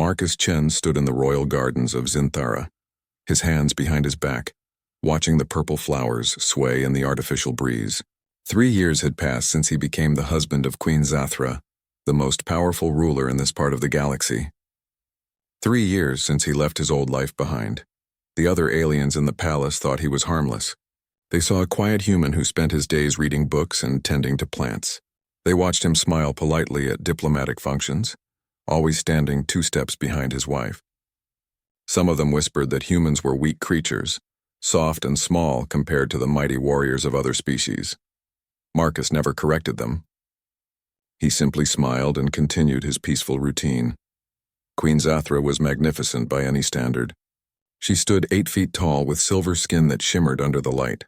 Marcus Chen stood in the royal gardens of Zinthara, his hands behind his back, watching the purple flowers sway in the artificial breeze. 3 years had passed since he became the husband of Queen Zathra, the most powerful ruler in this part of the galaxy. 3 years since he left his old life behind. The other aliens in the palace thought he was harmless. They saw a quiet human who spent his days reading books and tending to plants. They watched him smile politely at diplomatic functions, always standing 2 steps behind his wife. Some of them whispered that humans were weak creatures, soft and small compared to the mighty warriors of other species. Marcus never corrected them. He simply smiled and continued his peaceful routine. Queen Zathra was magnificent by any standard. She stood 8 feet tall with silver skin that shimmered under the light.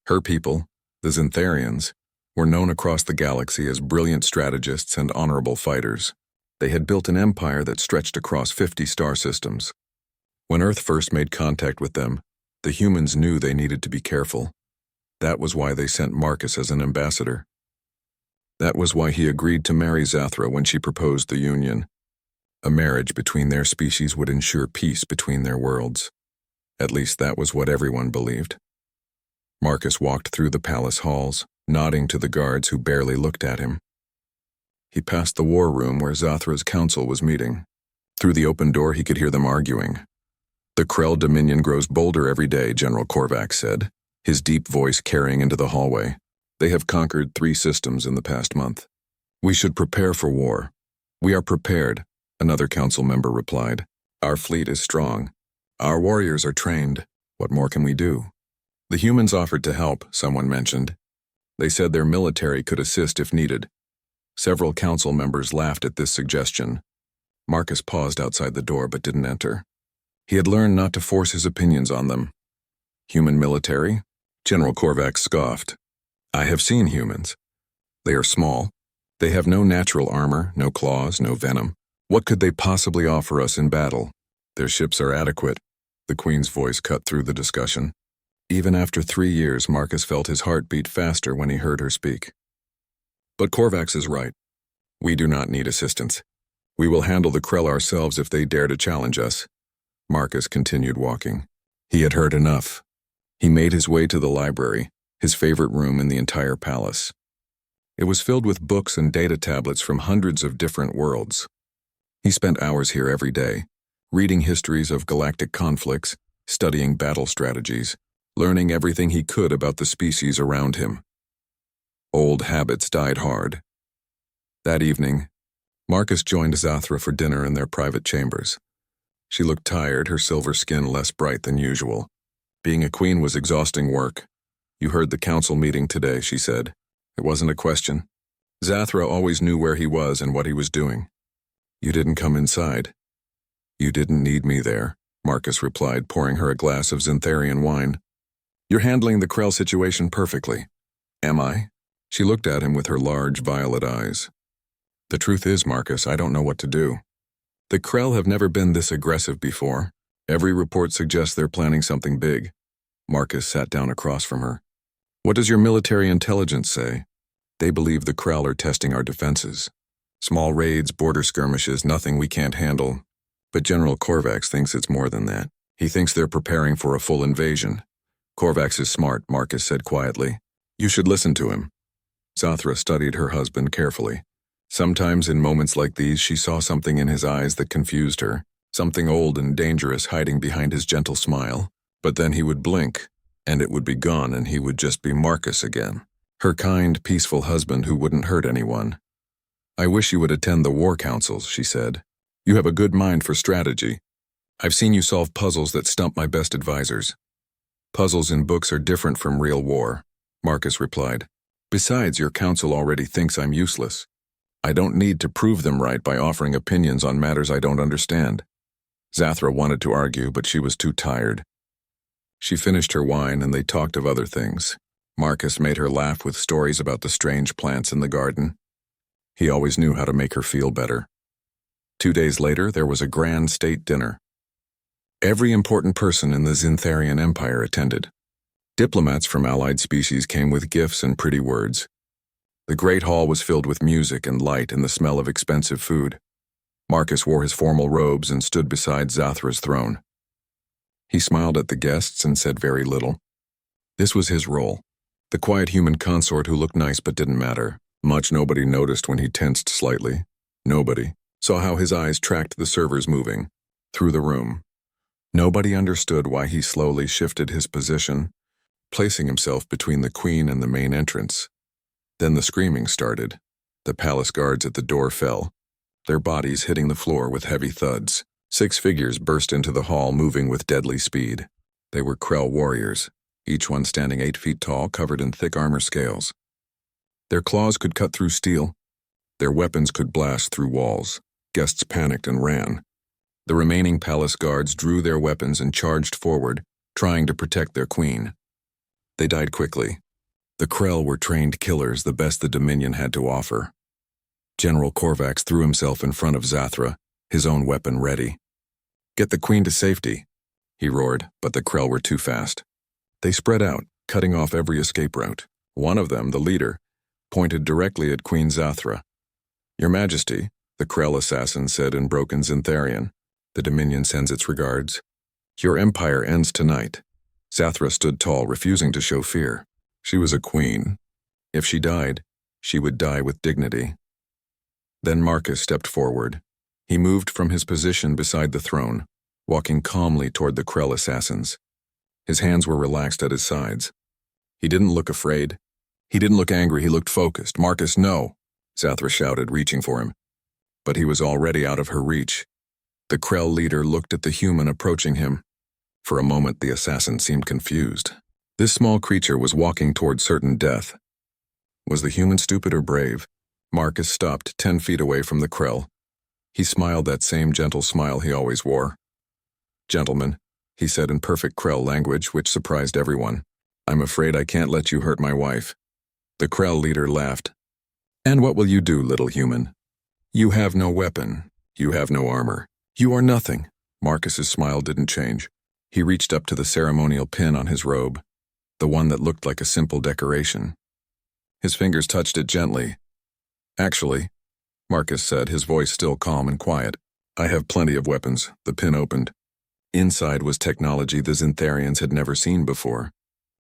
Her people, the Zintharians, were known across the galaxy as brilliant strategists and honorable fighters. They had built an empire that stretched across 50 star systems. When Earth first made contact with them, the humans knew they needed to be careful. That was why they sent Marcus as an ambassador. That was why he agreed to marry Zathra when she proposed the union. A marriage between their species would ensure peace between their worlds. At least that was what everyone believed. Marcus walked through the palace halls, nodding to the guards who barely looked at him. He passed the war room where Zathra's council was meeting. Through the open door he could hear them arguing. "The Krell Dominion grows bolder every day," General Korvax said, his deep voice carrying into the hallway. "They have conquered 3 systems in the past month. We should prepare for war." "We are prepared," another council member replied. "Our fleet is strong. Our warriors are trained. What more can we do?" "The humans offered to help," someone mentioned. They said their military could assist if needed. Several council members laughed at this suggestion. Marcus paused outside the door but didn't enter. He had learned not to force his opinions on them. "Human military?" General Korvax scoffed. "I have seen humans. They are small. They have no natural armor, no claws, no venom. What could they possibly offer us in battle? Their ships are adequate." The Queen's voice cut through the discussion. Even after 3 years, Marcus felt his heart beat faster when he heard her speak. "But Korvax is right. We do not need assistance. We will handle the Krell ourselves if they dare to challenge us." Marcus continued walking. He had heard enough. He made his way to the library, his favorite room in the entire palace. It was filled with books and data tablets from hundreds of different worlds. He spent hours here every day, reading histories of galactic conflicts, studying battle strategies, learning everything he could about the species around him. Old habits died hard. That evening, Marcus joined Zathra for dinner in their private chambers. She looked tired, her silver skin less bright than usual. Being a queen was exhausting work. "You heard the council meeting today," she said. It wasn't a question. Zathra always knew where he was and what he was doing. "You didn't come inside." "You didn't need me there," Marcus replied, pouring her a glass of Zintharian wine. "You're handling the Krell situation perfectly." "Am I?" She looked at him with her large violet eyes. "The truth is, Marcus, I don't know what to do. The Krell have never been this aggressive before. Every report suggests they're planning something big." Marcus sat down across from her. "What does your military intelligence say?" "They believe the Krell are testing our defenses. Small raids, border skirmishes, nothing we can't handle. But General Korvax thinks it's more than that. He thinks they're preparing for a full invasion." "Korvax is smart," Marcus said quietly. "You should listen to him." Zathra studied her husband carefully. Sometimes in moments like these she saw something in his eyes that confused her, something old and dangerous hiding behind his gentle smile. But then he would blink, and it would be gone and he would just be Marcus again. Her kind, peaceful husband who wouldn't hurt anyone. "I wish you would attend the war councils," she said. "You have a good mind for strategy. I've seen you solve puzzles that stump my best advisors." "Puzzles in books are different from real war," Marcus replied. "Besides, your council already thinks I'm useless. I don't need to prove them right by offering opinions on matters I don't understand." Zathra wanted to argue, but she was too tired. She finished her wine and they talked of other things. Marcus made her laugh with stories about the strange plants in the garden. He always knew how to make her feel better. 2 days later, there was a grand state dinner. Every important person in the Zintharian Empire attended. Diplomats from allied species came with gifts and pretty words. The great hall was filled with music and light and the smell of expensive food. Marcus wore his formal robes and stood beside Zathra's throne. He smiled at the guests and said very little. This was his role. The quiet human consort who looked nice but didn't matter. Much nobody noticed when he tensed slightly. Nobody saw how his eyes tracked the servers moving through the room. Nobody understood why he slowly shifted his position, placing himself between the queen and the main entrance. Then the screaming started. The palace guards at the door fell, their bodies hitting the floor with heavy thuds. 6 figures burst into the hall, moving with deadly speed. They were Krell warriors, each one standing 8 feet tall, covered in thick armor scales. Their claws could cut through steel. Their weapons could blast through walls. Guests panicked and ran. The remaining palace guards drew their weapons and charged forward, trying to protect their queen. They died quickly. The Krell were trained killers, the best the Dominion had to offer. General Korvax threw himself in front of Zathra, his own weapon ready. "Get the queen to safety," he roared, but the Krell were too fast. They spread out, cutting off every escape route. One of them, the leader, pointed directly at Queen Zathra. "Your Majesty," the Krell assassin said in broken Zintharian, "the Dominion sends its regards. Your empire ends tonight." Zathra stood tall, refusing to show fear. She was a queen. If she died, she would die with dignity. Then Marcus stepped forward. He moved from his position beside the throne, walking calmly toward the Krell assassins. His hands were relaxed at his sides. He didn't look afraid. He didn't look angry, he looked focused. "Marcus, no!" Zathra shouted, reaching for him. But he was already out of her reach. The Krell leader looked at the human approaching him. For a moment, the assassin seemed confused. This small creature was walking toward certain death. Was the human stupid or brave? Marcus stopped 10 feet away from the Krell. He smiled that same gentle smile he always wore. "Gentlemen," he said in perfect Krell language, which surprised everyone, "I'm afraid I can't let you hurt my wife." The Krell leader laughed. "And what will you do, little human? You have no weapon. You have no armor. You are nothing." Marcus's smile didn't change. He reached up to the ceremonial pin on his robe, the one that looked like a simple decoration. His fingers touched it gently. "Actually," Marcus said, his voice still calm and quiet, "I have plenty of weapons." The pin opened. Inside was technology the Zintharians had never seen before.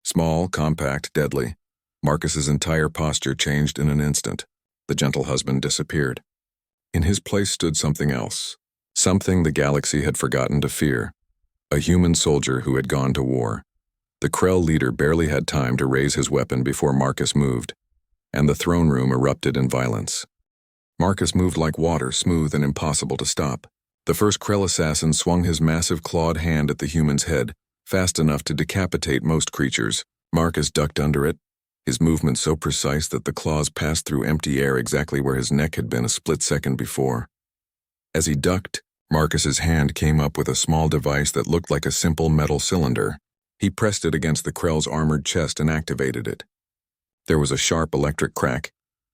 Small, compact, deadly. Marcus's entire posture changed in an instant. The gentle husband disappeared. In his place stood something else. Something the galaxy had forgotten to fear. A human soldier who had gone to war. The Krell leader barely had time to raise his weapon before Marcus moved, and the throne room erupted in violence. Marcus moved like water, smooth and impossible to stop. The first Krell assassin swung his massive clawed hand at the human's head, fast enough to decapitate most creatures. Marcus ducked under it, his movement so precise that the claws passed through empty air exactly where his neck had been a split second before. As he ducked, Marcus's hand came up with a small device that looked like a simple metal cylinder. He pressed it against the Krell's armored chest and activated it. There was a sharp electric crack,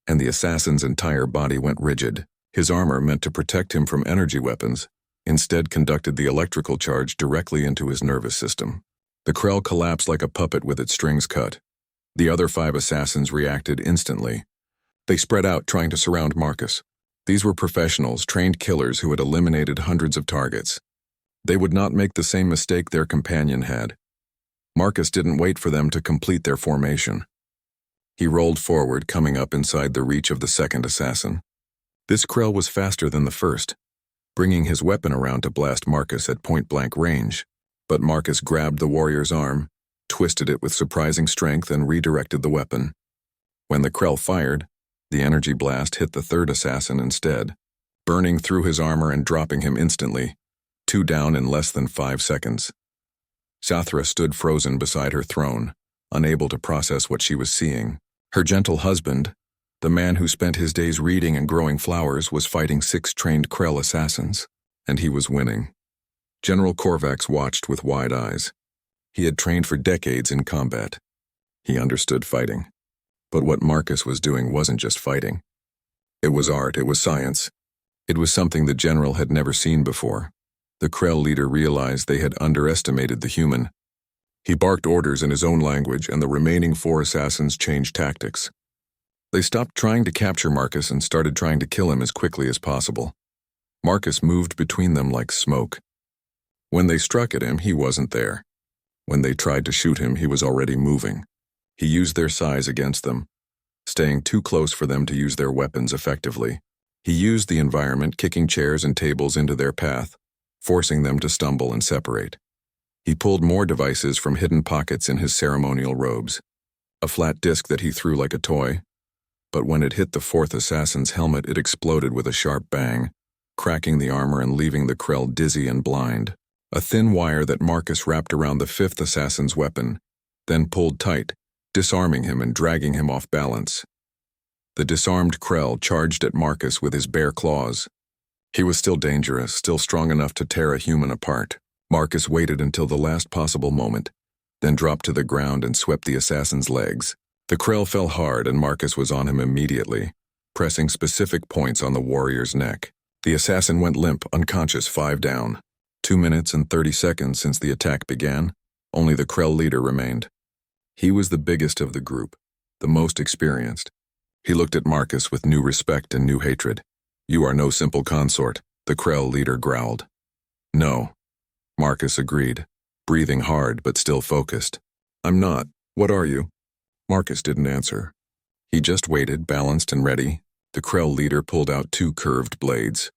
and the assassin's entire body went rigid. His armor, meant to protect him from energy weapons, instead conducted the electrical charge directly into his nervous system. The Krell collapsed like a puppet with its strings cut. The other 5 assassins reacted instantly. They spread out, trying to surround Marcus. These were professionals, trained killers who had eliminated hundreds of targets. They would not make the same mistake their companion had. Marcus didn't wait for them to complete their formation. He rolled forward, coming up inside the reach of the second assassin. This Krell was faster than the first, bringing his weapon around to blast Marcus at point-blank range. But Marcus grabbed the warrior's arm, twisted it with surprising strength, and redirected the weapon. When the Krell fired, the energy blast hit the third assassin instead, burning through his armor and dropping him instantly, 2 down in less than 5 seconds. Zathra stood frozen beside her throne, unable to process what she was seeing. Her gentle husband, the man who spent his days reading and growing flowers, was fighting 6 trained Krell assassins, and he was winning. General Korvax watched with wide eyes. He had trained for decades in combat. He understood fighting. But what Marcus was doing wasn't just fighting. It was art, it was science. It was something the general had never seen before. The Krell leader realized they had underestimated the human. He barked orders in his own language, and the remaining 4 assassins changed tactics. They stopped trying to capture Marcus and started trying to kill him as quickly as possible. Marcus moved between them like smoke. When they struck at him, he wasn't there. When they tried to shoot him, he was already moving. He used their size against them, staying too close for them to use their weapons effectively. He used the environment, kicking chairs and tables into their path, forcing them to stumble and separate. He pulled more devices from hidden pockets in his ceremonial robes. A flat disc that he threw like a toy, but when it hit the fourth assassin's helmet, it exploded with a sharp bang, cracking the armor and leaving the Krell dizzy and blind. A thin wire that Marcus wrapped around the fifth assassin's weapon, then pulled tight, disarming him and dragging him off balance. The disarmed Krell charged at Marcus with his bare claws. He was still dangerous, still strong enough to tear a human apart. Marcus waited until the last possible moment, then dropped to the ground and swept the assassin's legs. The Krell fell hard and Marcus was on him immediately, pressing specific points on the warrior's neck. The assassin went limp, unconscious, 5 down. 2 minutes and 30 seconds since the attack began, only the Krell leader remained. He was the biggest of the group, the most experienced. He looked at Marcus with new respect and new hatred. "You are no simple consort," the Krell leader growled. "No," Marcus agreed, breathing hard but still focused. "I'm not. What are you?" Marcus didn't answer. He just waited, balanced and ready. The Krell leader pulled out 2 curved blades,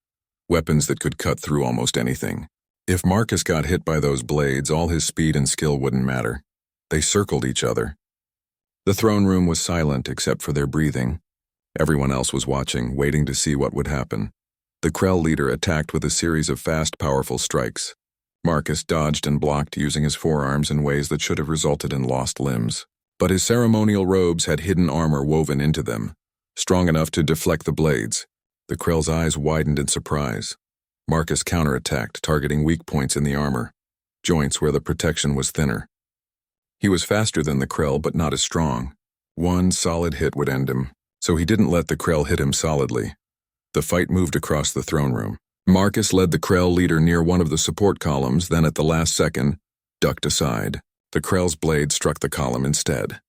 weapons that could cut through almost anything. If Marcus got hit by those blades, all his speed and skill wouldn't matter. They circled each other. The throne room was silent except for their breathing. Everyone else was watching, waiting to see what would happen. The Krell leader attacked with a series of fast, powerful strikes. Marcus dodged and blocked using his forearms in ways that should have resulted in lost limbs. But his ceremonial robes had hidden armor woven into them, strong enough to deflect the blades. The Krell's eyes widened in surprise. Marcus counterattacked, targeting weak points in the armor, joints where the protection was thinner. He was faster than the Krell, but not as strong. One solid hit would end him, so he didn't let the Krell hit him solidly. The fight moved across the throne room. Marcus led the Krell leader near one of the support columns, then at the last second, ducked aside. The Krell's blade struck the column instead,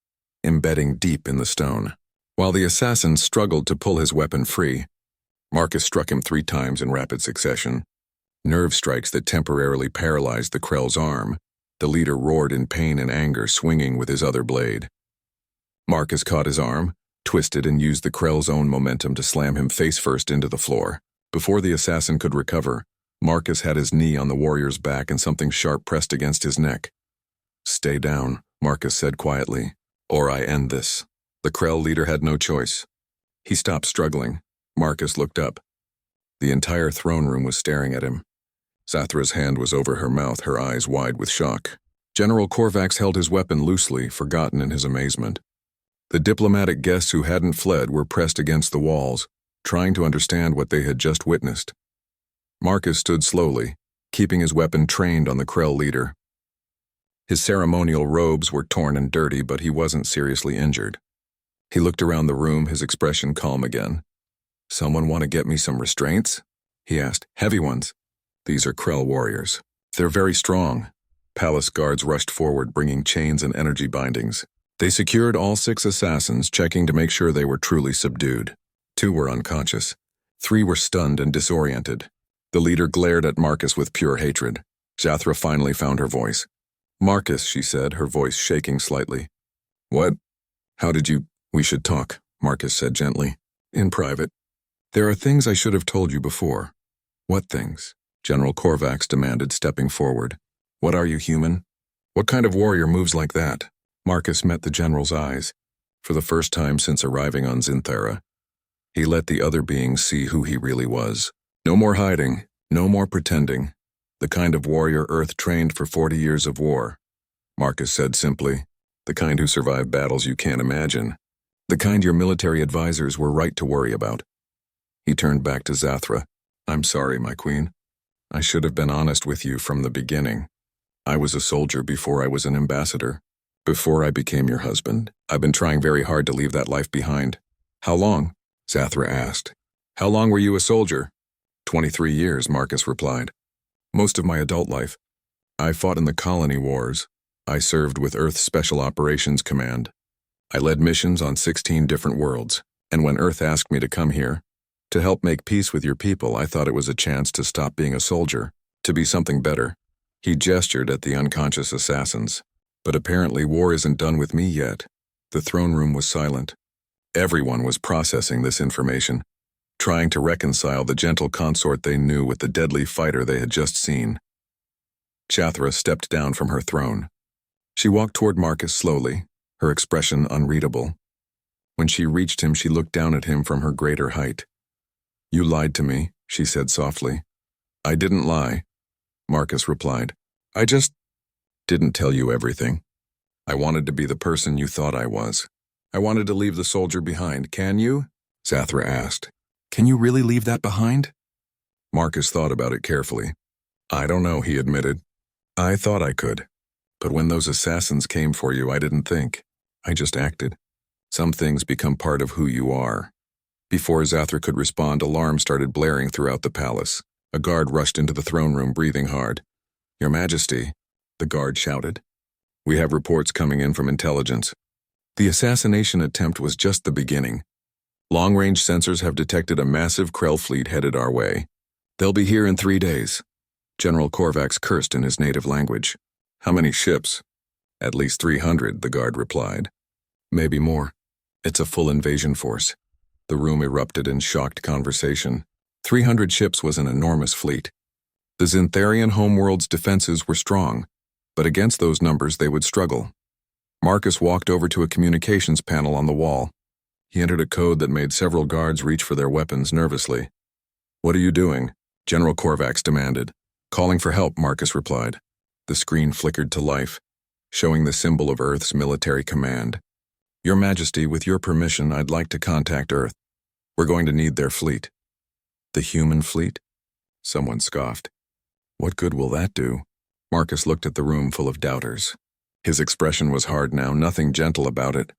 embedding deep in the stone. While the assassin struggled to pull his weapon free, Marcus struck him 3 times in rapid succession. Nerve strikes that temporarily paralyzed the Krell's arm. The leader roared in pain and anger, swinging with his other blade. Marcus caught his arm, twisted and used the Krell's own momentum to slam him face first into the floor. Before the assassin could recover, Marcus had his knee on the warrior's back and something sharp pressed against his neck. "Stay down," Marcus said quietly, "or I end this." The Krell leader had no choice. He stopped struggling. Marcus looked up. The entire throne room was staring at him. Zathra's hand was over her mouth, her eyes wide with shock. General Korvax held his weapon loosely, forgotten in his amazement. The diplomatic guests who hadn't fled were pressed against the walls, trying to understand what they had just witnessed. Marcus stood slowly, keeping his weapon trained on the Krell leader. His ceremonial robes were torn and dirty, but he wasn't seriously injured. He looked around the room, his expression calm again. "Someone want to get me some restraints?" he asked. "Heavy ones." "These are Krell warriors. They're very strong." Palace guards rushed forward, bringing chains and energy bindings. They secured all 6 assassins, checking to make sure they were truly subdued. 2 were unconscious. 3 were stunned and disoriented. The leader glared at Marcus with pure hatred. Zathra finally found her voice. "Marcus," she said, her voice shaking slightly. "What? How did you—" "We should talk," Marcus said gently. "In private. There are things I should have told you before." "What things?" General Korvax demanded, stepping forward. "What are you, human? What kind of warrior moves like that?" Marcus met the general's eyes. For the first time since arriving on Zinthara, he let the other beings see who he really was. No more hiding, no more pretending. The kind of warrior Earth trained for 40 years of war. Marcus said simply, "The kind who survived battles you can't imagine. The kind your military advisors were right to worry about." He turned back to Zathra. "I'm sorry, my queen. I should have been honest with you from the beginning. I was a soldier before I was an ambassador. Before I became your husband. I've been trying very hard to leave that life behind." "How long?" Zathra asked. "How long were you a soldier?" 23 years, Marcus replied. "Most of my adult life. I fought in the colony wars. I served with Earth's Special Operations Command. I led missions on 16 different worlds, and when Earth asked me to come here, To help make peace with your people, I thought it was a chance to stop being a soldier, to be something better. He gestured at the unconscious assassins. But apparently war isn't done with me yet. The throne room was silent. Everyone was processing this information, trying to reconcile the gentle consort they knew with the deadly fighter they had just seen. Chathra stepped down from her throne. She walked toward Marcus slowly, her expression unreadable. When she reached him, she looked down at him from her greater height. "You lied to me," she said softly. "I didn't lie," Marcus replied. "I just didn't tell you everything. I wanted to be the person you thought I was. I wanted to leave the soldier behind. Can you?" Chathra asked. "Can you really leave that behind?" Marcus thought about it carefully. "I don't know," he admitted. "I thought I could. But when those assassins came for you, I didn't think. I just acted. Some things become part of who you are." Before Chathra could respond, alarms started blaring throughout the palace. A guard rushed into the throne room, breathing hard. "Your Majesty," the guard shouted. "We have reports coming in from intelligence. The assassination attempt was just the beginning. Long-range sensors have detected a massive Krell fleet headed our way. They'll be here in 3 days." General Korvax cursed in his native language. "How many ships?" "At least 300, the guard replied. "Maybe more. It's a full invasion force." The room erupted in shocked conversation. 300 ships was an enormous fleet. The Zintharian homeworld's defenses were strong, but against those numbers they would struggle. Marcus walked over to a communications panel on the wall. He entered a code that made several guards reach for their weapons nervously. "What are you doing?" General Korvax demanded. "Calling for help," Marcus replied. The screen flickered to life, showing the symbol of Earth's military command. "Your Majesty, with your permission, I'd like to contact Earth. We're going to need their fleet." "The human fleet?" Someone scoffed. "What good will that do?" Marcus looked at the room full of doubters. His expression was hard now, nothing gentle about it.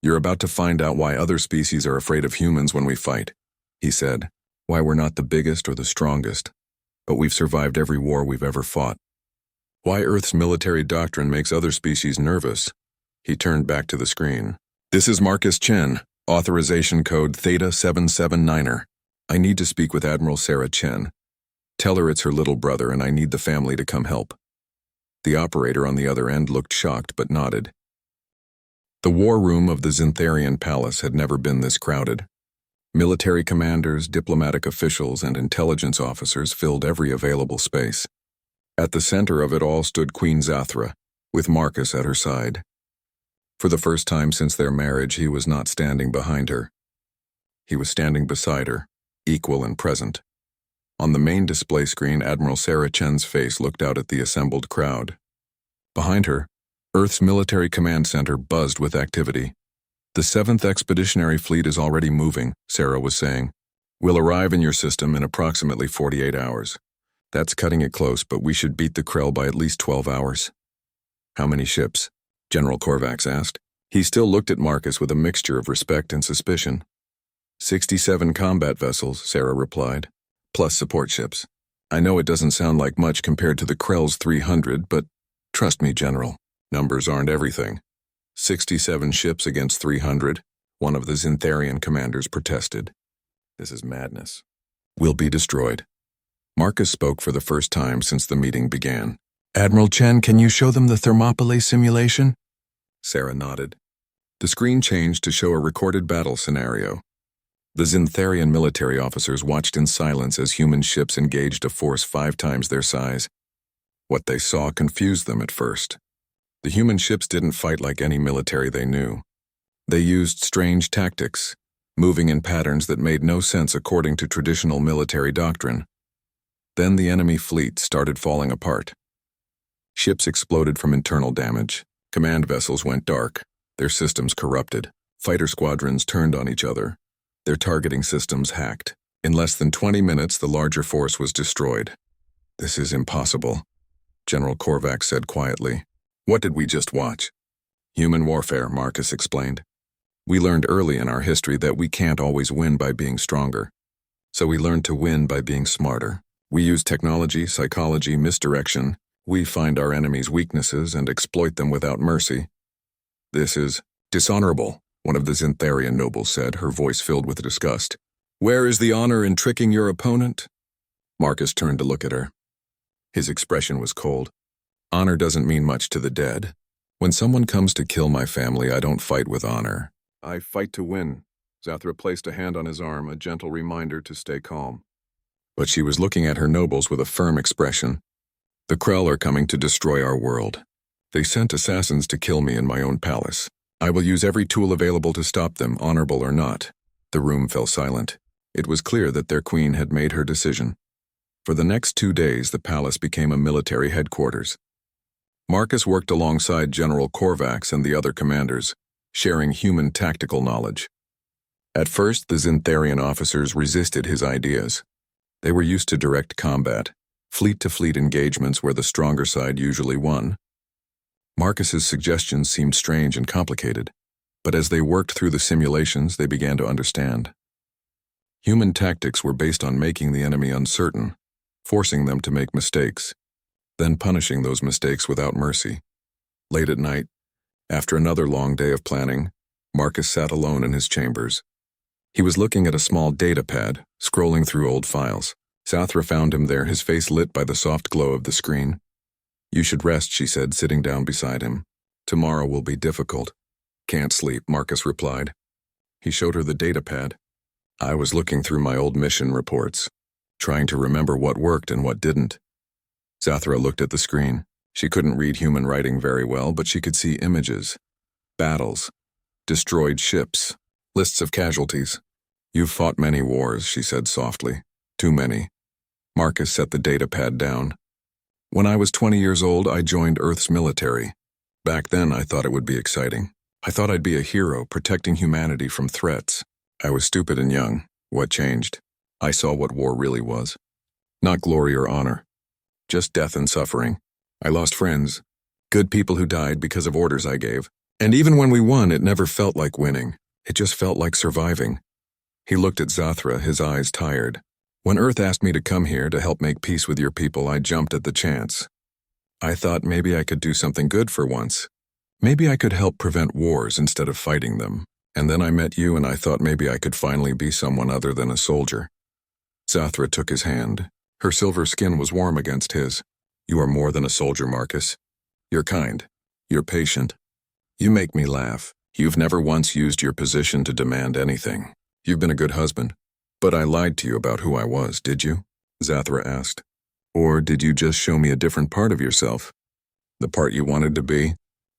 "You're about to find out why other species are afraid of humans when we fight," he said. "Why we're not the biggest or the strongest, but we've survived every war we've ever fought. Why Earth's military doctrine makes other species nervous." He turned back to the screen. "This is Marcus Chen, authorization code Theta 779er. I need to speak with Admiral Sarah Chen. Tell her it's her little brother and I need the family to come help." The operator on the other end looked shocked but nodded. The war room of the Zintharian palace had never been this crowded. Military commanders, diplomatic officials, and intelligence officers filled every available space. At the center of it all stood Queen Chathra, with Marcus at her side. For the first time since their marriage, he was not standing behind her. He was standing beside her, equal and present. On the main display screen, Admiral Sarah Chen's face looked out at the assembled crowd. Behind her, Earth's military command center buzzed with activity. "The 7th Expeditionary Fleet is already moving," Sarah was saying. "We'll arrive in your system in approximately 48 hours. That's cutting it close, but we should beat the Krell by at least 12 hours. "How many ships?" General Korvax asked. He still looked at Marcus with a mixture of respect and suspicion. 67 combat vessels, Sarah replied, plus support ships. "I know it doesn't sound like much compared to the Krell's 300, but trust me, General, numbers aren't everything." 67 ships against 300, one of the Zintharian commanders protested. "This is madness. We'll be destroyed." Marcus spoke for the first time since the meeting began. "Admiral Chen, can you show them the Thermopylae simulation?" Sarah nodded. The screen changed to show a recorded battle scenario. The Zintharian military officers watched in silence as human ships engaged a force 5 times their size. What they saw confused them at first. The human ships didn't fight like any military they knew. They used strange tactics, moving in patterns that made no sense according to traditional military doctrine. Then the enemy fleet started falling apart. Ships exploded from internal damage. Command vessels went dark, their systems corrupted. Fighter squadrons turned on each other, their targeting systems hacked. In less than 20 minutes, the larger force was destroyed. "This is impossible," General Korvax said quietly. "What did we just watch?" "Human warfare," Marcus explained. "We learned early in our history that we can't always win by being stronger. So we learned to win by being smarter. We use technology, psychology, misdirection. We find our enemies' weaknesses and exploit them without mercy. This is dishonorable," one of the Zintharian nobles said, her voice filled with disgust. Where is the honor in tricking your opponent? Marcus turned to look at her. His expression was cold. Honor doesn't mean much to the dead. When someone comes to kill my family, I don't fight with honor. I fight to win. Zathra placed a hand on his arm, a gentle reminder to stay calm. But she was looking at her nobles with a firm expression. The Krell are coming to destroy our world. They sent assassins to kill me in my own palace. I will use every tool available to stop them, honorable or not. The room fell silent. It was clear that their queen had made her decision. For the next 2 days, the palace became a military headquarters. Marcus worked alongside General Korvax and the other commanders, sharing human tactical knowledge. At first, the Zintharian officers resisted his ideas. They were used to direct combat, fleet-to-fleet engagements where the stronger side usually won. Marcus's suggestions seemed strange and complicated, but as they worked through the simulations, they began to understand. Human tactics were based on making the enemy uncertain, forcing them to make mistakes, then punishing those mistakes without mercy. Late at night, after another long day of planning, Marcus sat alone in his chambers. He was looking at a small data pad, scrolling through old files. Zathra found him there, his face lit by the soft glow of the screen. You should rest, she said, sitting down beside him. Tomorrow will be difficult. Can't sleep, Marcus replied. He showed her the data pad. I was looking through my old mission reports, trying to remember what worked and what didn't. Zathra looked at the screen. She couldn't read human writing very well, but she could see images, battles, destroyed ships, lists of casualties. You've fought many wars, she said softly. Too many. Marcus set the data pad down. When I was 20 years old, I joined Earth's military. Back then, I thought it would be exciting. I thought I'd be a hero, protecting humanity from threats. I was stupid and young. What changed? I saw what war really was. Not glory or honor. Just death and suffering. I lost friends. Good people who died because of orders I gave. And even when we won, it never felt like winning. It just felt like surviving. He looked at Zathra, his eyes tired. When Earth asked me to come here to help make peace with your people, I jumped at the chance. I thought maybe I could do something good for once. Maybe I could help prevent wars instead of fighting them. And then I met you and I thought maybe I could finally be someone other than a soldier. Zathra took his hand. Her silver skin was warm against his. You are more than a soldier, Marcus. You're kind. You're patient. You make me laugh. You've never once used your position to demand anything. You've been a good husband. But I lied to you about who I was, did you? Zathra asked. Or did you just show me a different part of yourself? The part you wanted to be?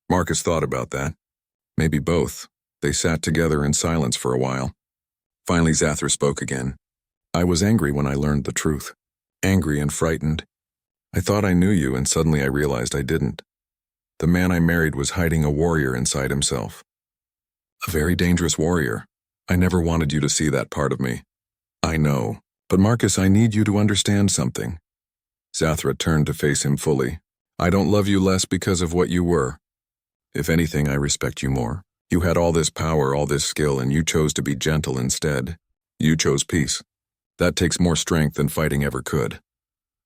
Marcus thought about that. Maybe both. They sat together in silence for a while. Finally, Zathra spoke again. I was angry when I learned the truth. Angry and frightened. I thought I knew you, and suddenly I realized I didn't. The man I married was hiding a warrior inside himself. A very dangerous warrior. I never wanted you to see that part of me. I know. But Marcus, I need you to understand something. Zathra turned to face him fully. I don't love you less because of what you were. If anything, I respect you more. You had all this power, all this skill, and you chose to be gentle instead. You chose peace. That takes more strength than fighting ever could.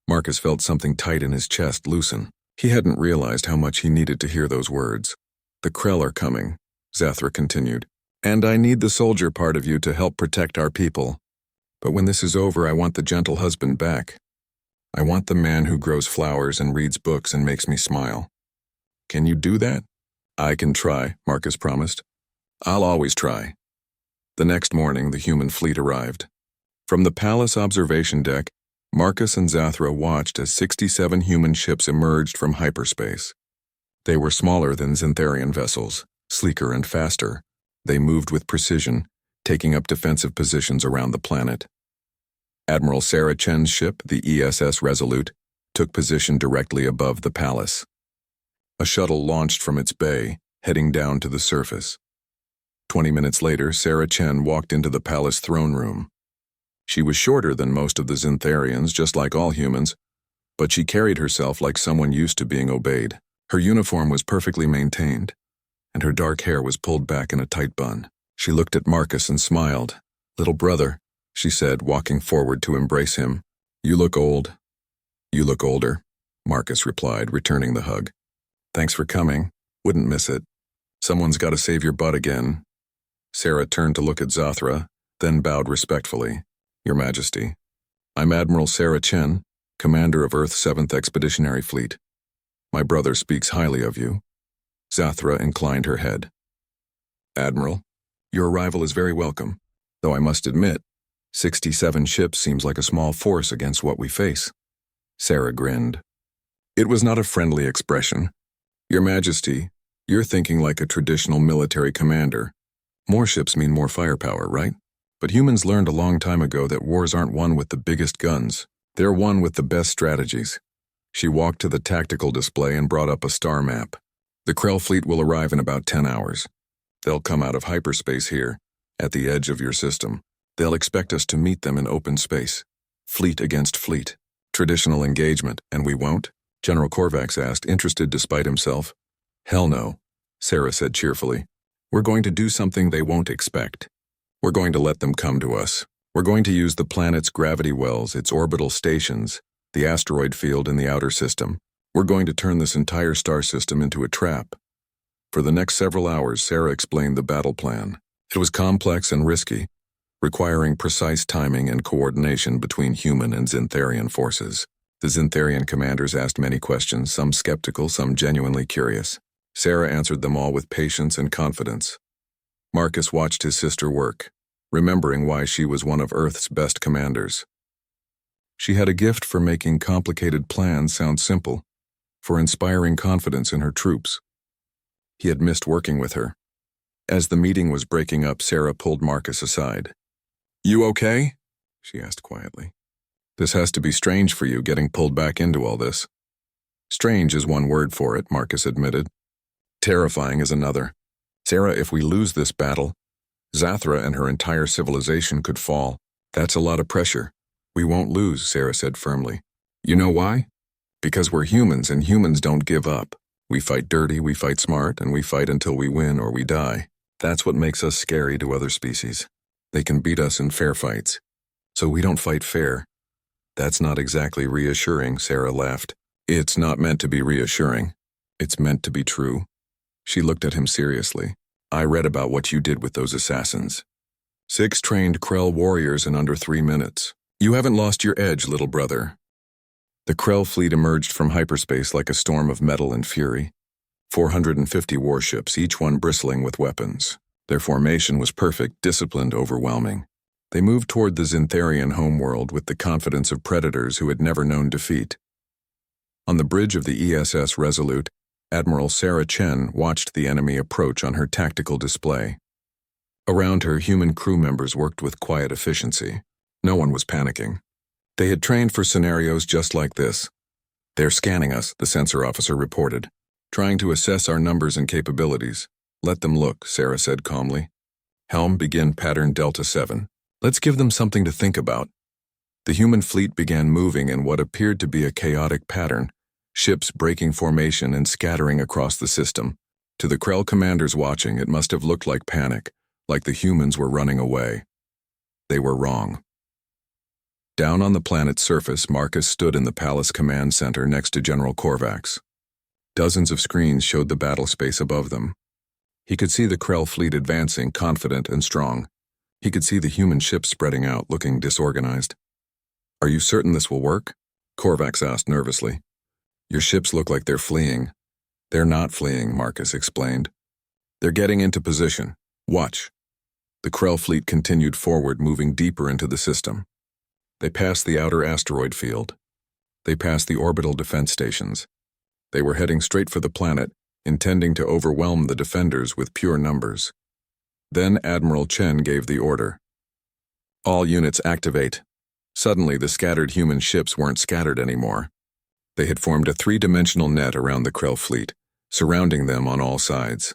Marcus felt something tight in his chest loosen. He hadn't realized how much he needed to hear those words. The Krell are coming, Zathra continued. And I need the soldier part of you to help protect our people. But when this is over, I want the gentle husband back. I want the man who grows flowers and reads books and makes me smile. Can you do that? I can try, Marcus promised. I'll always try. The next morning, the human fleet arrived. From the palace observation deck, Marcus and Zathra watched as 67 human ships emerged from hyperspace. They were smaller than Zintharian vessels, sleeker and faster. They moved with precision, taking up defensive positions around the planet. Admiral Sarah Chen's ship, the ESS Resolute, took position directly above the palace. A shuttle launched from its bay, heading down to the surface. 20 minutes later, Sarah Chen walked into the palace throne room. She was shorter than most of the Zintharians, just like all humans, but she carried herself like someone used to being obeyed. Her uniform was perfectly maintained, and her dark hair was pulled back in a tight bun. She looked at Marcus and smiled. Little brother, she said, walking forward to embrace him. You look old. You look older, Marcus replied, returning the hug. Thanks for coming. Wouldn't miss it. Someone's got to save your butt again. Sarah turned to look at Zathra, then bowed respectfully. Your Majesty, I'm Admiral Sarah Chen, commander of Earth's 7th Expeditionary Fleet. My brother speaks highly of you. Zathra inclined her head. Admiral, your arrival is very welcome, though I must admit, 67 ships seems like a small force against what we face. Sarah grinned. It was not a friendly expression. Your Majesty, you're thinking like a traditional military commander. More ships mean more firepower, right? But humans learned a long time ago that wars aren't won with the biggest guns. They're won with the best strategies. She walked to the tactical display and brought up a star map. The Krell fleet will arrive in about 10 hours. They'll come out of hyperspace here, at the edge of your system. They'll expect us to meet them in open space. Fleet against fleet. Traditional engagement, and we won't? General Korvax asked, interested despite himself. Hell no, Sarah said cheerfully. We're going to do something they won't expect. We're going to let them come to us. We're going to use the planet's gravity wells, its orbital stations, the asteroid field in the outer system. We're going to turn this entire star system into a trap. For the next several hours, Sarah explained the battle plan. It was complex and risky, requiring precise timing and coordination between human and Xantharian forces. The Xantharian commanders asked many questions, some skeptical, some genuinely curious. Sarah answered them all with patience and confidence. Marcus watched his sister work, remembering why she was one of Earth's best commanders. She had a gift for making complicated plans sound simple, for inspiring confidence in her troops. He had missed working with her. As the meeting was breaking up, Sarah pulled Marcus aside. You okay? She asked quietly. This has to be strange for you, getting pulled back into all this. Strange is one word for it, Marcus admitted. Terrifying is another. Sarah, if we lose this battle, Zathra and her entire civilization could fall. That's a lot of pressure. We won't lose, Sarah said firmly. You know why? Because we're humans, and humans don't give up. We fight dirty, we fight smart, and we fight until we win or we die. That's what makes us scary to other species. They can beat us in fair fights. So we don't fight fair. That's not exactly reassuring, Sarah laughed. It's not meant to be reassuring. It's meant to be true. She looked at him seriously. I read about what you did with those assassins. 6 trained Krell warriors in under 3 minutes. You haven't lost your edge, little brother. The Krell fleet emerged from hyperspace like a storm of metal and fury. 450 warships, each one bristling with weapons. Their formation was perfect, disciplined, overwhelming. They moved toward the Xantharian homeworld with the confidence of predators who had never known defeat. On the bridge of the ESS Resolute, Admiral Sarah Chen watched the enemy approach on her tactical display. Around her, human crew members worked with quiet efficiency. No one was panicking. They had trained for scenarios just like this. They're scanning us, the sensor officer reported, trying to assess our numbers and capabilities. Let them look, Sarah said calmly. Helm, begin pattern Delta 7. Let's give them something to think about. The human fleet began moving in what appeared to be a chaotic pattern, ships breaking formation and scattering across the system. To the Krell commanders watching, it must have looked like panic, like the humans were running away. They were wrong. Down on the planet's surface, Marcus stood in the palace command center next to General Korvax. Dozens of screens showed the battle space above them. He could see the Krell fleet advancing, confident and strong. He could see the human ships spreading out, looking disorganized. Are you certain this will work? Korvax asked nervously. Your ships look like they're fleeing. They're not fleeing, Marcus explained. They're getting into position. Watch. The Krell fleet continued forward, moving deeper into the system. They passed the outer asteroid field. They passed the orbital defense stations. They were heading straight for the planet, intending to overwhelm the defenders with pure numbers. Then Admiral Chen gave the order. All units activate. Suddenly, the scattered human ships weren't scattered anymore. They had formed a 3-dimensional net around the Krell fleet, surrounding them on all sides.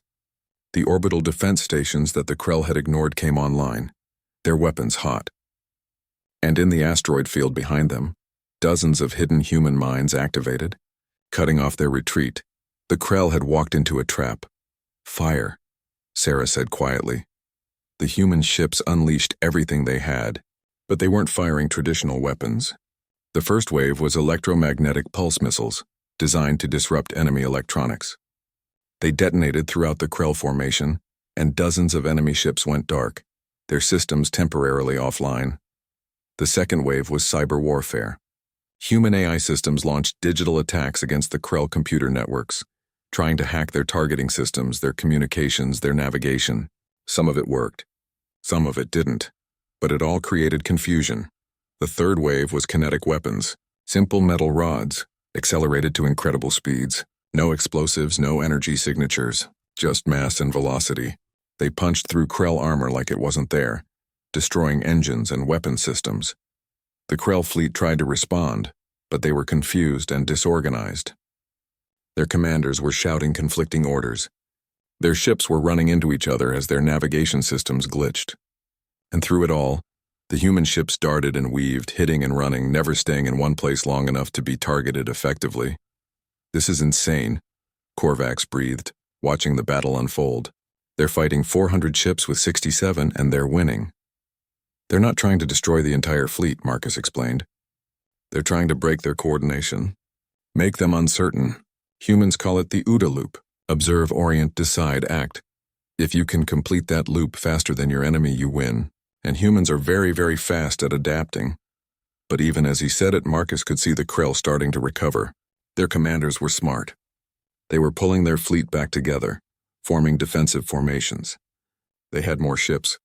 The orbital defense stations that the Krell had ignored came online, their weapons hot. And in the asteroid field behind them, dozens of hidden human mines activated, cutting off their retreat. The Krell had walked into a trap. Fire, Sarah said quietly. The human ships unleashed everything they had, but they weren't firing traditional weapons. The first wave was electromagnetic pulse missiles, designed to disrupt enemy electronics. They detonated throughout the Krell formation, and dozens of enemy ships went dark, their systems temporarily offline. The second wave was cyber warfare. Human AI systems launched digital attacks against the Krell computer networks, trying to hack their targeting systems, their communications, their navigation. Some of it worked. Some of it didn't. But it all created confusion. The third wave was kinetic weapons, simple metal rods, accelerated to incredible speeds. No explosives, no energy signatures, just mass and velocity. They punched through Krell armor like it wasn't there, destroying engines and weapon systems. The Krell fleet tried to respond, but they were confused and disorganized. Their commanders were shouting conflicting orders. Their ships were running into each other as their navigation systems glitched. And through it all, the human ships darted and weaved, hitting and running, never staying in one place long enough to be targeted effectively. "This is insane," Korvax breathed, watching the battle unfold. "They're fighting 400 ships with 67, and they're winning." "They're not trying to destroy the entire fleet," Marcus explained. "They're trying to break their coordination. Make them uncertain. Humans call it the OODA loop. Observe, orient, decide, act. If you can complete that loop faster than your enemy, you win. And humans are very, very fast at adapting." But even as he said it, Marcus could see the Krell starting to recover. Their commanders were smart. They were pulling their fleet back together, forming defensive formations. They had more ships.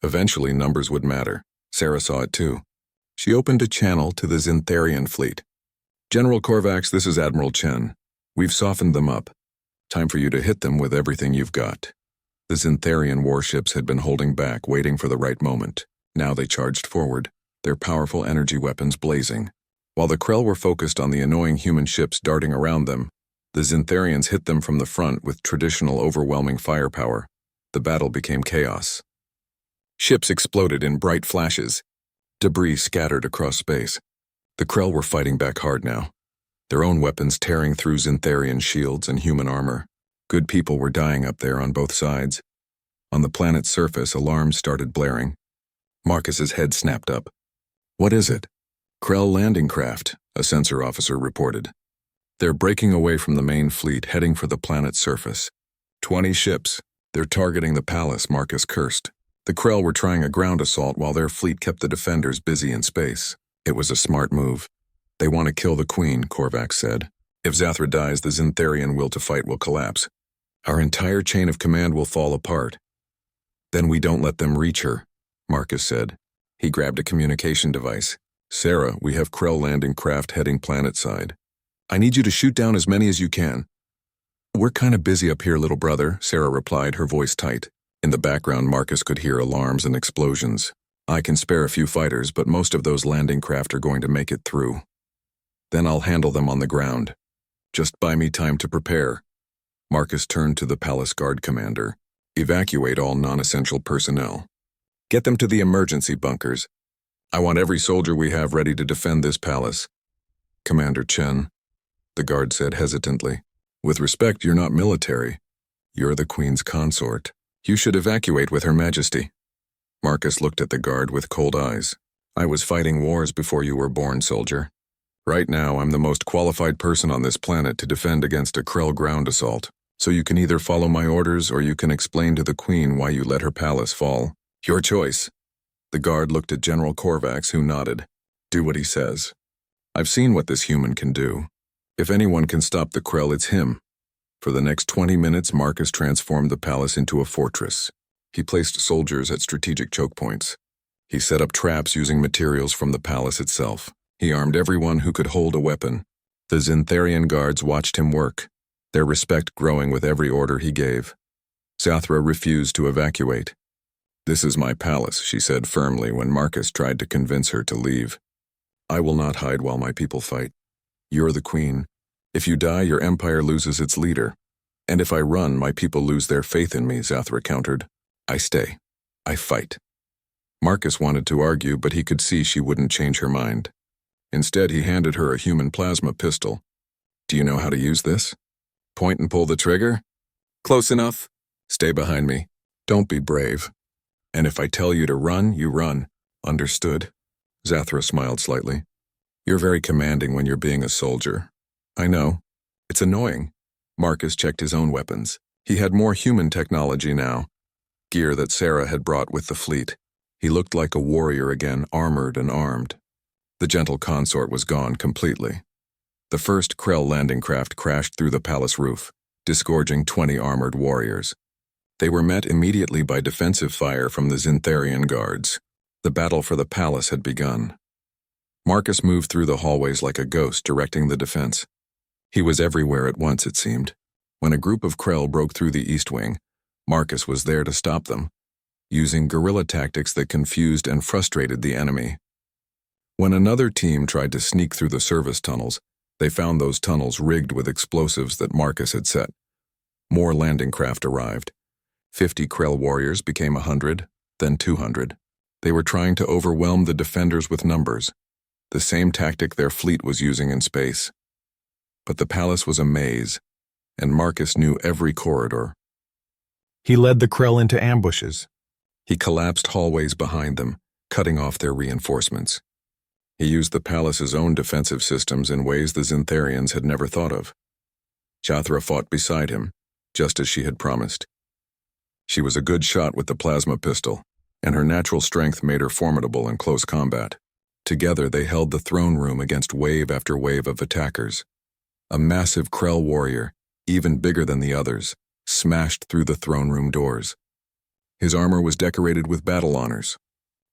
Eventually, numbers would matter. Sarah saw it too. She opened a channel to the Zintharian fleet. "General Korvax, this is Admiral Chen. We've softened them up. Time for you to hit them with everything you've got." The Zintharian warships had been holding back, waiting for the right moment. Now they charged forward, their powerful energy weapons blazing. While the Krell were focused on the annoying human ships darting around them, the Zintharians hit them from the front with traditional overwhelming firepower. The battle became chaos. Ships exploded in bright flashes. Debris scattered across space. The Krell were fighting back hard now, their own weapons tearing through Zintharian shields and human armor. Good people were dying up there on both sides. On the planet's surface, alarms started blaring. Marcus's head snapped up. "What is it?" "Krell landing craft," a sensor officer reported. "They're breaking away from the main fleet, heading for the planet's surface. 20 ships. They're targeting the palace," Marcus cursed. The Krell were trying a ground assault while their fleet kept the defenders busy in space. It was a smart move. "They want to kill the Queen," Korvax said. "If Zathra dies, the Zintharian will to fight will collapse. Our entire chain of command will fall apart." "Then we don't let them reach her," Marcus said. He grabbed a communication device. "Sarah, we have Krell landing craft heading planetside. I need you to shoot down as many as you can." "We're kind of busy up here, little brother," Sarah replied, her voice tight. In the background, Marcus could hear alarms and explosions. "I can spare a few fighters, but most of those landing craft are going to make it through. Then I'll handle them on the ground. Just buy me time to prepare." Marcus turned to the palace guard commander. "Evacuate all non-essential personnel. Get them to the emergency bunkers. I want every soldier we have ready to defend this palace." "Commander Chen," the guard said hesitantly. "With respect, you're not military. You're the Queen's consort. You should evacuate with Her Majesty." Marcus looked at the guard with cold eyes. "I was fighting wars before you were born, soldier. Right now, I'm the most qualified person on this planet to defend against a Krell ground assault. So you can either follow my orders or you can explain to the Queen why you let her palace fall. Your choice." The guard looked at General Korvax, who nodded. "Do what he says. I've seen what this human can do. If anyone can stop the Krell, it's him." For the next 20 minutes, Marcus transformed the palace into a fortress. He placed soldiers at strategic choke points. He set up traps using materials from the palace itself. He armed everyone who could hold a weapon. The Zintharian guards watched him work, their respect growing with every order he gave. Zathra refused to evacuate. "This is my palace," she said firmly when Marcus tried to convince her to leave. "I will not hide while my people fight. You're the Queen. If you die, your empire loses its leader. And if I run, my people lose their faith in me," Zathra countered. "I stay. I fight." Marcus wanted to argue, but he could see she wouldn't change her mind. Instead, he handed her a human plasma pistol. "Do you know how to use this? Point and pull the trigger?" "Close enough. Stay behind me. Don't be brave. And if I tell you to run, you run. Understood?" Zathra smiled slightly. "You're very commanding when you're being a soldier." "I know. It's annoying." Marcus checked his own weapons. He had more human technology now, gear that Sarah had brought with the fleet. He looked like a warrior again, armored and armed. The gentle consort was gone completely. The first Krell landing craft crashed through the palace roof, disgorging 20 armored warriors. They were met immediately by defensive fire from the Zintharian guards. The battle for the palace had begun. Marcus moved through the hallways like a ghost, directing the defense. He was everywhere at once, it seemed. When a group of Krell broke through the east wing, Marcus was there to stop them, using guerrilla tactics that confused and frustrated the enemy. When another team tried to sneak through the service tunnels, they found those tunnels rigged with explosives that Marcus had set. More landing craft arrived. 50 Krell warriors became 100, then 200. They were trying to overwhelm the defenders with numbers, the same tactic their fleet was using in space. But the palace was a maze, and Marcus knew every corridor. He led the Krell into ambushes. He collapsed hallways behind them, cutting off their reinforcements. He used the palace's own defensive systems in ways the Zintharians had never thought of. Jathra fought beside him, just as she had promised. She was a good shot with the plasma pistol, and her natural strength made her formidable in close combat. Together they held the throne room against wave after wave of attackers. A massive Krell warrior, even bigger than the others, smashed through the throne room doors. His armor was decorated with battle honors.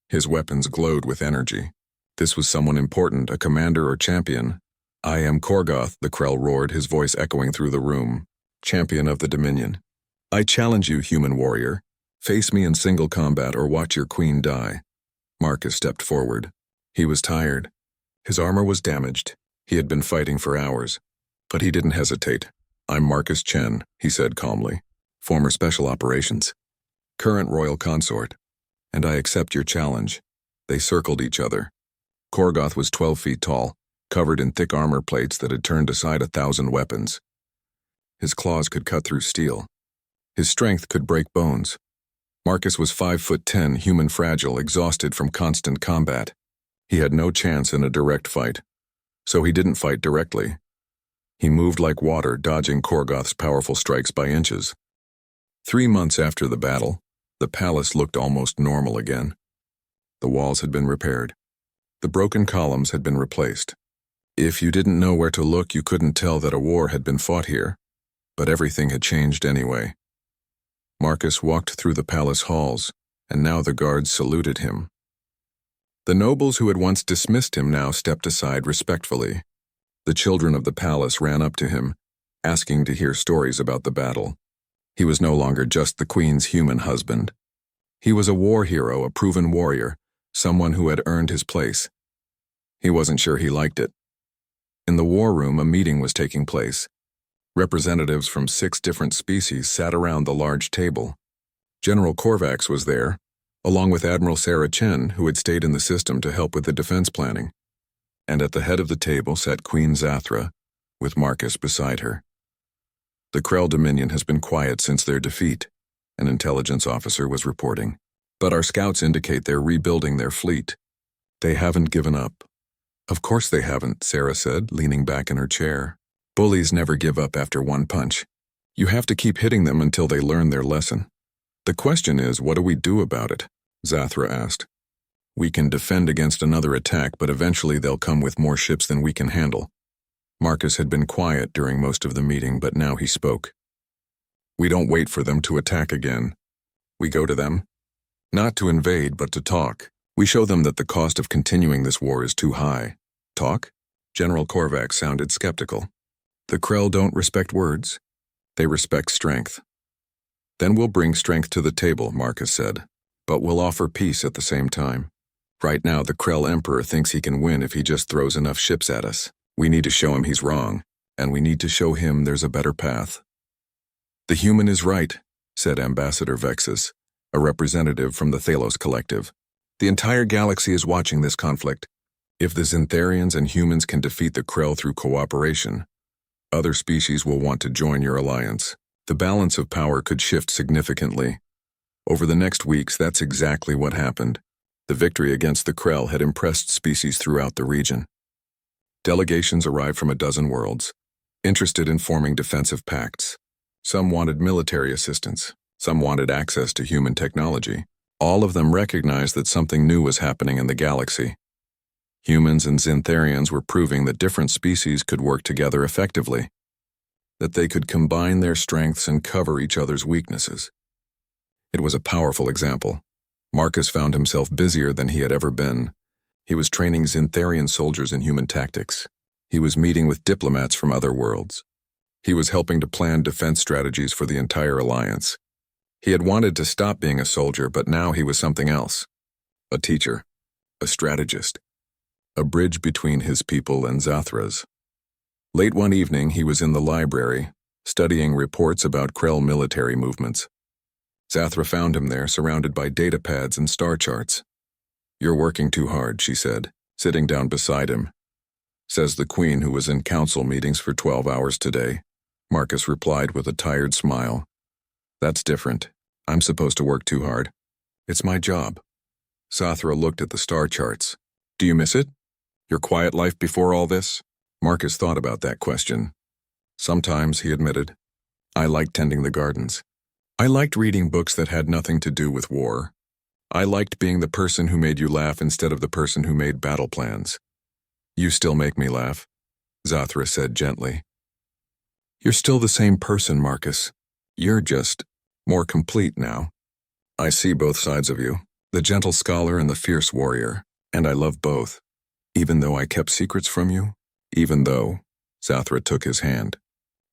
His weapons glowed with energy. This was someone important, a commander or champion. "I am Korgoth," the Krell roared, his voice echoing through the room. "Champion of the Dominion. I challenge you, human warrior. Face me in single combat or watch your queen die." Marcus stepped forward. He was tired. His armor was damaged. He had been fighting for hours. But he didn't hesitate. "I'm Marcus Chen," he said calmly. "Former Special Operations. Current Royal Consort. And I accept your challenge." They circled each other. Korgoth was 12 feet tall, covered in thick armor plates that had turned aside 1,000 weapons. His claws could cut through steel. His strength could break bones. Marcus was 5'10", human fragile, exhausted from constant combat. He had no chance in a direct fight, so he didn't fight directly. He moved like water, dodging Korgoth's powerful strikes by inches. 3 months after the battle, the palace looked almost normal again. The walls had been repaired. The broken columns had been replaced. If you didn't know where to look, you couldn't tell that a war had been fought here, but everything had changed anyway. Marcus walked through the palace halls, and now the guards saluted him. The nobles who had once dismissed him now stepped aside respectfully. The children of the palace ran up to him, asking to hear stories about the battle. He was no longer just the queen's human husband. He was a war hero, a proven warrior, someone who had earned his place. He wasn't sure he liked it. In the war room, a meeting was taking place. Representatives from 6 different species sat around the large table. General Korvax was there, along with Admiral Sarah Chen, who had stayed in the system to help with the defense planning. And at the head of the table sat Queen Zathra, with Marcus beside her. "The Krell Dominion has been quiet since their defeat," an intelligence officer was reporting. "But our scouts indicate they're rebuilding their fleet. They haven't given up." "Of course they haven't," Sarah said, leaning back in her chair. "Bullies never give up after one punch. You have to keep hitting them until they learn their lesson." "The question is, what do we do about it?" Zathra asked. "We can defend against another attack, but eventually they'll come with more ships than we can handle." Marcus had been quiet during most of the meeting, but now he spoke. "We don't wait for them to attack again. We go to them. Not to invade, but to talk. We show them that the cost of continuing this war is too high." "Talk?" General Korvax sounded skeptical. "The Krell don't respect words. They respect strength." "Then we'll bring strength to the table," Marcus said. "But we'll offer peace at the same time. Right now, the Krell Emperor thinks he can win if he just throws enough ships at us. We need to show him he's wrong, and we need to show him there's a better path." "The human is right," said Ambassador Vexus, a representative from the Thalos Collective. "The entire galaxy is watching this conflict. If the Zintharians and humans can defeat the Krell through cooperation, other species will want to join your alliance. The balance of power could shift significantly. Over the next weeks, that's exactly what happened. The victory against the Krell had impressed species throughout the region. Delegations arrived from a dozen worlds, interested in forming defensive pacts. Some wanted military assistance, some wanted access to human technology, All of them recognized that something new was happening in the galaxy. Humans and Xantharians were proving that different species could work together effectively, that they could combine their strengths and cover each other's weaknesses. It was a powerful example. Marcus found himself busier than he had ever been. He was training Xantharian soldiers in human tactics. He was meeting with diplomats from other worlds. He was helping to plan defense strategies for the entire alliance. He had wanted to stop being a soldier, but now he was something else. A teacher, a strategist, a bridge between his people and Zathra's. Late one evening, he was in the library, studying reports about Krell military movements. Zathra found him there, surrounded by datapads and star charts. "You're working too hard," she said, sitting down beside him. "Says the Queen, who was in council meetings for 12 hours today." Marcus replied with a tired smile. "That's different. I'm supposed to work too hard. It's my job." Zathra looked at the star charts. "Do you miss it? Your quiet life before all this?" Marcus thought about that question. "Sometimes," he admitted. "I liked tending the gardens. I liked reading books that had nothing to do with war. I liked being the person who made you laugh instead of the person who made battle plans." "You still make me laugh," Zathra said gently. "You're still the same person, Marcus. You're just more complete now. I see both sides of you, the gentle scholar and the fierce warrior, and I love both. Even though I kept secrets from you, even though," Zathra took his hand,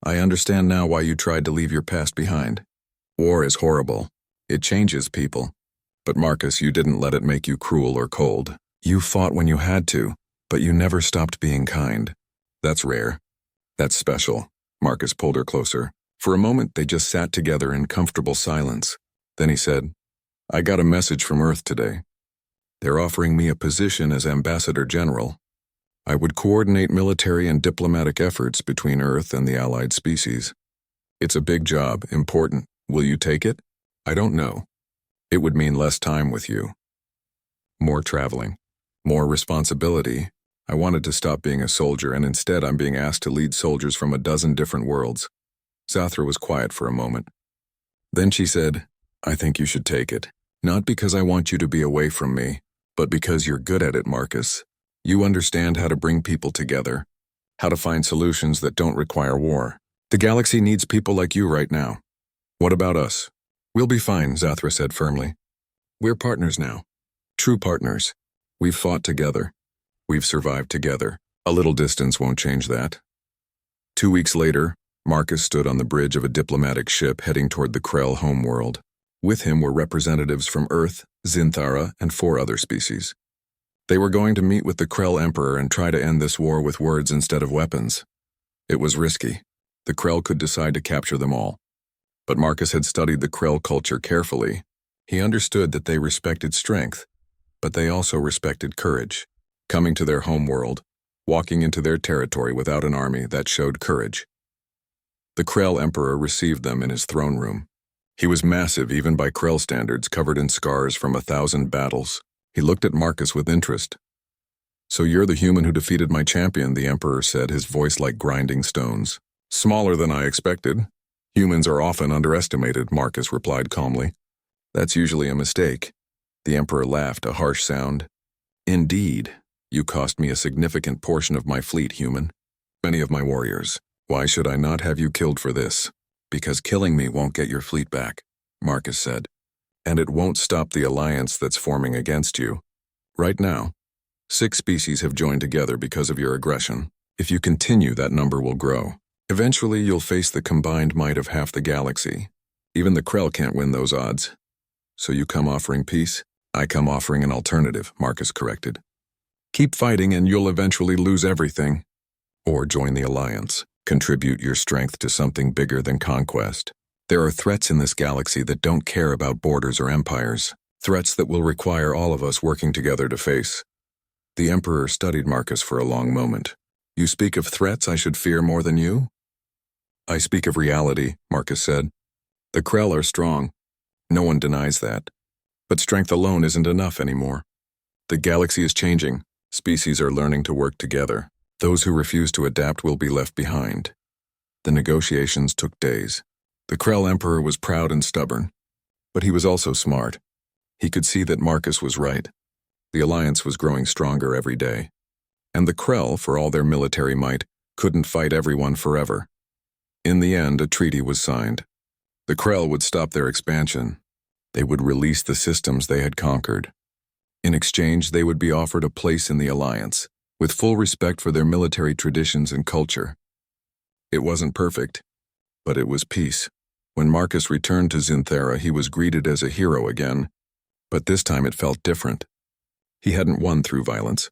"I understand now why you tried to leave your past behind. War is horrible. It changes people. But Marcus, you didn't let it make you cruel or cold. You fought when you had to, but you never stopped being kind. That's rare. That's special." Marcus pulled her closer. For a moment, they just sat together in comfortable silence. Then he said, "I got a message from Earth today. They're offering me a position as Ambassador General. I would coordinate military and diplomatic efforts between Earth and the allied species. It's a big job, important. Will you take it? I don't know. It would mean less time with you. More traveling. More responsibility. I wanted to stop being a soldier, and instead I'm being asked to lead soldiers from a dozen different worlds." Zathra was quiet for a moment. Then she said, "I think you should take it. Not because I want you to be away from me, but because you're good at it, Marcus. You understand how to bring people together, how to find solutions that don't require war. The galaxy needs people like you right now. What about us?" "We'll be fine," Zathra said firmly. "We're partners now. True partners. We've fought together. We've survived together. A little distance won't change that." 2 weeks later, Marcus stood on the bridge of a diplomatic ship heading toward the Krell homeworld. With him were representatives from Earth, Xanthara, and 4 other species. They were going to meet with the Krell Emperor and try to end this war with words instead of weapons. It was risky. The Krell could decide to capture them all. But Marcus had studied the Krell culture carefully. He understood that they respected strength, but they also respected courage. Coming to their homeworld, walking into their territory without an army, that showed courage. The Krell Emperor received them in his throne room. He was massive even by Krell standards, covered in scars from 1,000 battles. He looked at Marcus with interest. "So you're the human who defeated my champion," the Emperor said, his voice like grinding stones. "Smaller than I expected. Humans are often underestimated," Marcus replied calmly. "That's usually a mistake." The Emperor laughed, a harsh sound. "Indeed, you cost me a significant portion of my fleet, human. Many of my warriors. Why should I not have you killed for this? Because killing me won't get your fleet back," Marcus said. "And it won't stop the alliance that's forming against you. Right now, 6 species have joined together because of your aggression. If you continue, that number will grow. Eventually, you'll face the combined might of half the galaxy. Even the Krell can't win those odds. So you come offering peace? I come offering an alternative," Marcus corrected. "Keep fighting and you'll eventually lose everything. Or join the alliance. Contribute your strength to something bigger than conquest. There are threats in this galaxy that don't care about borders or empires. Threats that will require all of us working together to face." The Emperor studied Marcus for a long moment. "You speak of threats I should fear more than you?" "I speak of reality," Marcus said. "The Krell are strong. No one denies that. But strength alone isn't enough anymore. The galaxy is changing. Species are learning to work together. Those who refuse to adapt will be left behind." The negotiations took days. The Krell Emperor was proud and stubborn, but he was also smart. He could see that Marcus was right. The alliance was growing stronger every day. And the Krell, for all their military might, couldn't fight everyone forever. In the end, a treaty was signed. The Krell would stop their expansion. They would release the systems they had conquered. In exchange, they would be offered a place in the alliance, with full respect for their military traditions and culture. It wasn't perfect, but it was peace. When Marcus returned to Zinthara, he was greeted as a hero again, but this time it felt different. He hadn't won through violence.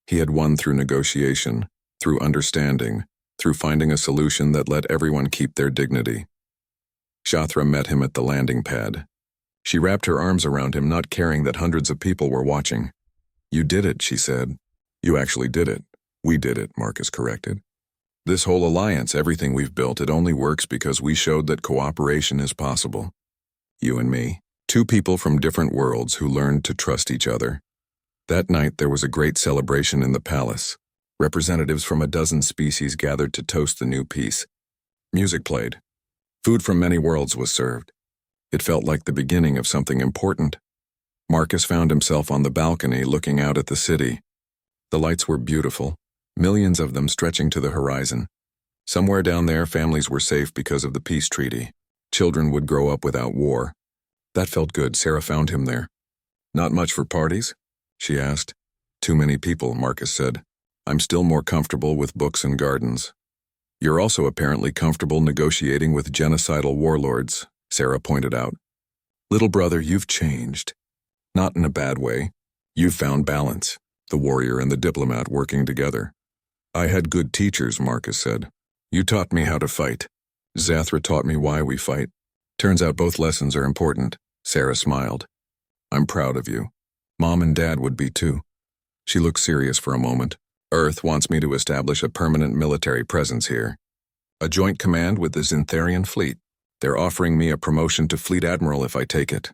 He had won through negotiation, through understanding, through finding a solution that let everyone keep their dignity. Shatra met him at the landing pad. She wrapped her arms around him, not caring that hundreds of people were watching. "You did it," she said. "You actually did it." "We did it," Marcus corrected. "This whole alliance, everything we've built, it only works because we showed that cooperation is possible. You and me, two people from different worlds who learned to trust each other." That night there was a great celebration in the palace. Representatives from a dozen species gathered to toast the new peace. Music played. Food from many worlds was served. It felt like the beginning of something important. Marcus found himself on the balcony looking out at the city. The lights were beautiful, millions of them stretching to the horizon. Somewhere down there, families were safe because of the peace treaty. Children would grow up without war. That felt good. Sarah found him there. "Not much for parties?" she asked. "Too many people," Marcus said. "I'm still more comfortable with books and gardens." "You're also apparently comfortable negotiating with genocidal warlords," Sarah pointed out. "Little brother, you've changed. Not in a bad way. You've found balance, the warrior and the diplomat working together." "I had good teachers," Marcus said. "You taught me how to fight. Zathra taught me why we fight. Turns out both lessons are important," Sarah smiled. "I'm proud of you. Mom and Dad would be too." She looked serious for a moment. "Earth wants me to establish a permanent military presence here. A joint command with the Zintharian fleet. They're offering me a promotion to Fleet Admiral if I take it."